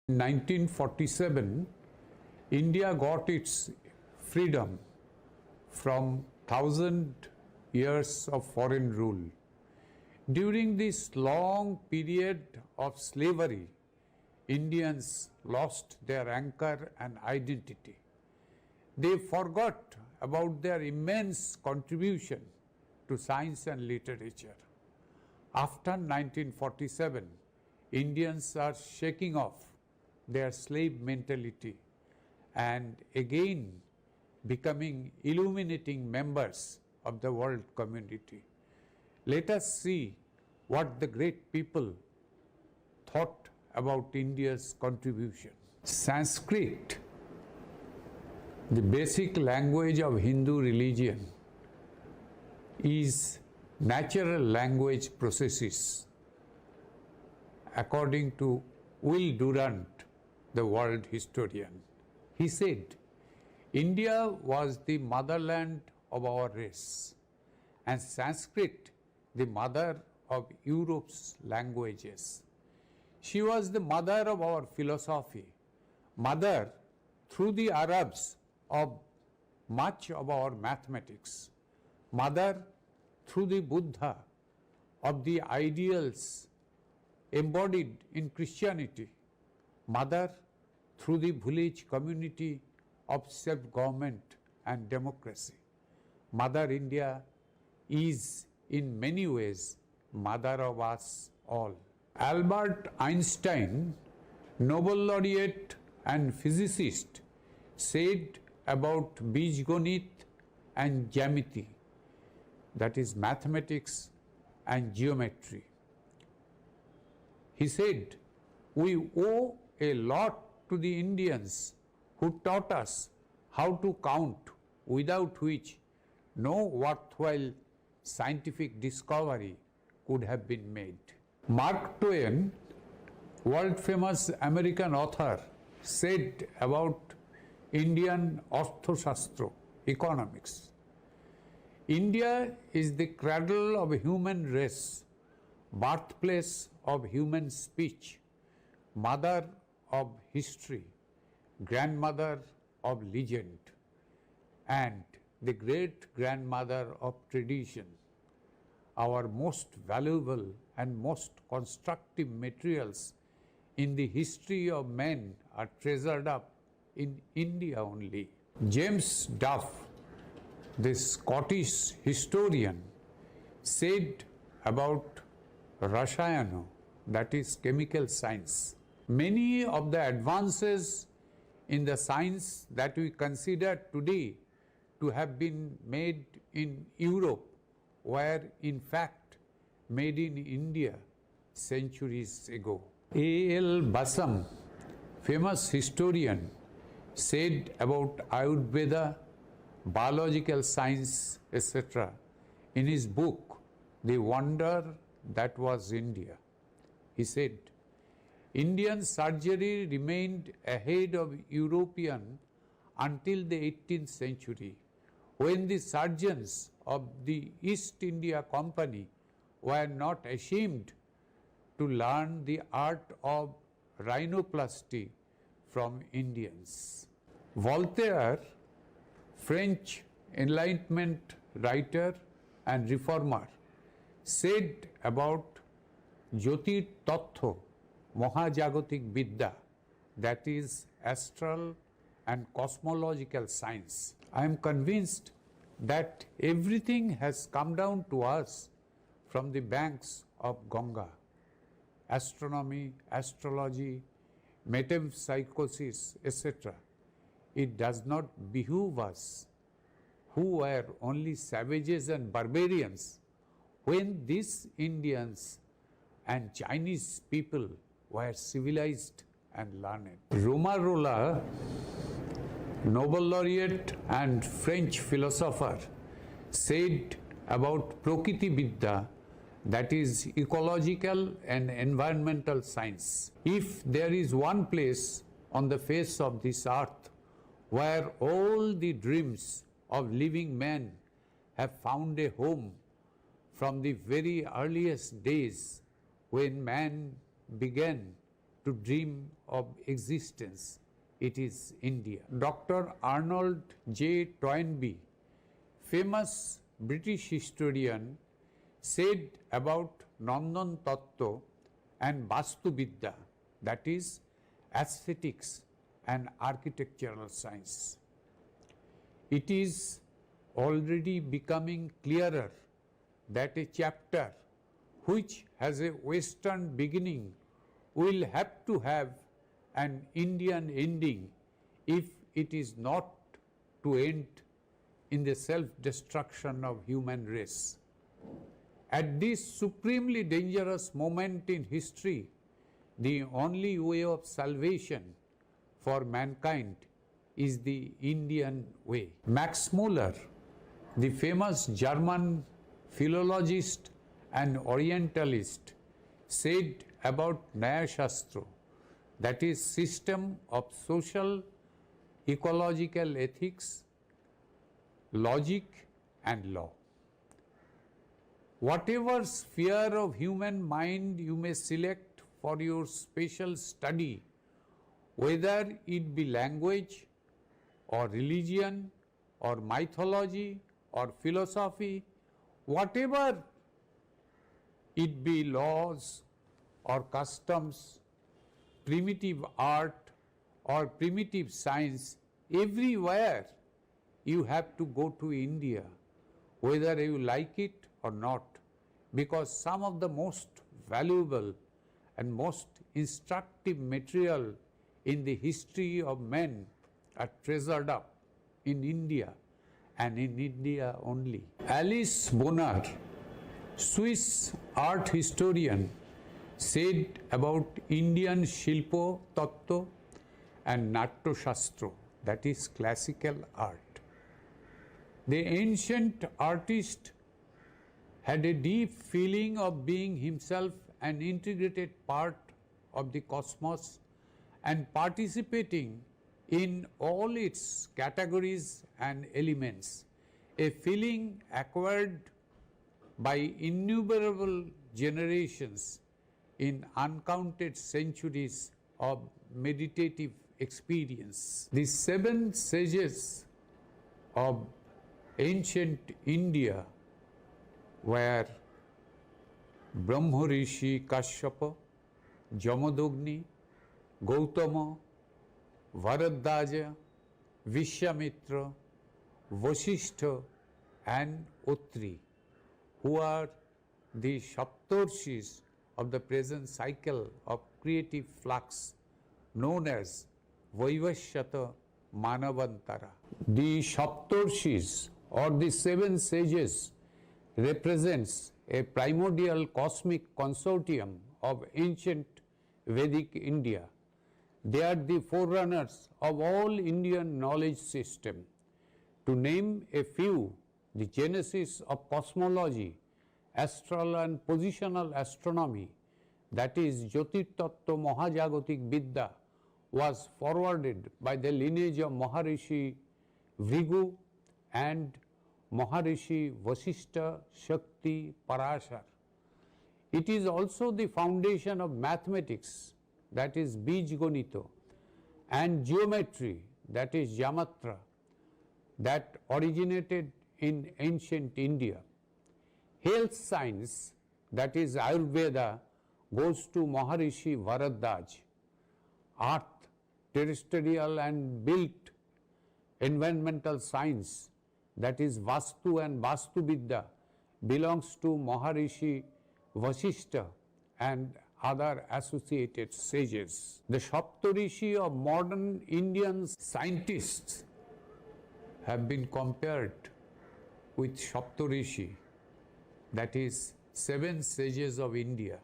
In 1947, India got its freedom from 1,000 years of foreign rule. During this long period of slavery, Indians lost their anchor and identity. They forgot about their immense contribution to science and literature. After 1947, Indians are shaking off their slave mentality and again becoming illuminating members of the world community. Let us see what the great people thought about India's contribution. Sanskrit, the basic language of Hindu religion, is natural language processes, according to Will Durant, the world historian. He said, India was the motherland of our race, and Sanskrit the mother of Europe's languages. She was the mother of our philosophy, mother through the Arabs of much of our mathematics, mother through the Buddha of the ideals embodied in Christianity, mother through the village community of self-government and democracy. Mother India is in many ways mother of us all. Albert Einstein, Nobel laureate and physicist, said about Bijganit and Jyamiti, that is mathematics and geometry. He said, we owe a lot to the Indians who taught us how to count, without which no worthwhile scientific discovery could have been made. Mark Twain, world-famous American author, said about Indian Arthashastra, economics, India is the cradle of human race, birthplace of human speech, mother of history, grandmother of legend, and the great-grandmother of tradition. Our most valuable and most constructive materials in the history of men are treasured up in India only. James Duff, the Scottish historian, said about Rasayana, that is chemical science, many of the advances in the science that we consider today to have been made in Europe were in fact made in India centuries ago. A.L. Basam, famous historian, said about Ayurveda, biological science, etc. in his book, The Wonder That Was India. He said, Indian surgery remained ahead of European until the 18th century, when the surgeons of the East India Company were not ashamed to learn the art of rhinoplasty from Indians. Voltaire, French Enlightenment writer and reformer, said about Jyotir Tattva, Mahajagotik Vidya, that is astral and cosmological science. I am convinced that everything has come down to us from the banks of Ganga. Astronomy, astrology, metempsychosis, etc. It does not behoove us, who were only savages and barbarians, when these Indians and Chinese people were civilized and learned. Romarola, Nobel laureate and French philosopher, said about Prakriti Vidya, that is ecological and environmental science. If there is one place on the face of this earth where all the dreams of living men have found a home from the very earliest days when man began to dream of existence. It is India. Dr. Arnold J. Toynbee, famous British historian, said about Nandan Tattva and Vastu Vidya, that is aesthetics and architectural science. It is already becoming clearer that a chapter which has a Western beginning will have to have an Indian ending if it is not to end in the self-destruction of human race. At this supremely dangerous moment in history, the only way of salvation for mankind is the Indian way. Max Muller, the famous German philologist and Orientalist, said about Nyaya Shastra, that is system of social, ecological ethics, logic and law. Whatever sphere of human mind you may select for your special study, whether it be language or religion or mythology or philosophy, whatever it be, laws or customs, primitive art or primitive science, everywhere you have to go to India, whether you like it or not, because some of the most valuable and most instructive material in the history of men are treasured up in India and in India only. Alice Bonar, Swiss art historian, said about Indian Shilpo Tattva and Natya Shastra, that is classical art. The ancient artist had a deep feeling of being himself an integrated part of the cosmos and participating in all its categories and elements, a feeling acquired by innumerable generations in uncounted centuries of meditative experience. The 7 sages of ancient India were Brahmarishi Kashyapa, Jamadagni, Gautama, Bharadwaja, Vishwamitra, Vasishtha and Atri, who are the Saptarshis of the present cycle of creative flux known as Vaivashyata Manavantara. The Saptarshis or the 7 sages represents a primordial cosmic consortium of ancient Vedic India. They are the forerunners of all Indian knowledge system. To name a few, the genesis of cosmology, astral and positional astronomy, that is Jyotirtattva Mahajagatik Vidya, was forwarded by the lineage of Maharishi Bhrigu and Maharishi Vasishtha, Shakti, Parashar. It is also the foundation of mathematics, that is Bij Ganita, and geometry, that is Jamatra, that originated in ancient India. Health science, that is Ayurveda, goes to Maharishi Bharadwaj. Earth, terrestrial and built environmental science, that is Vastu and Vastu Vidya, belongs to Maharishi Vasishtha and other associated sages. The Saptarishi of modern Indian scientists have been compared with Saptarishi, that is 7 sages of India.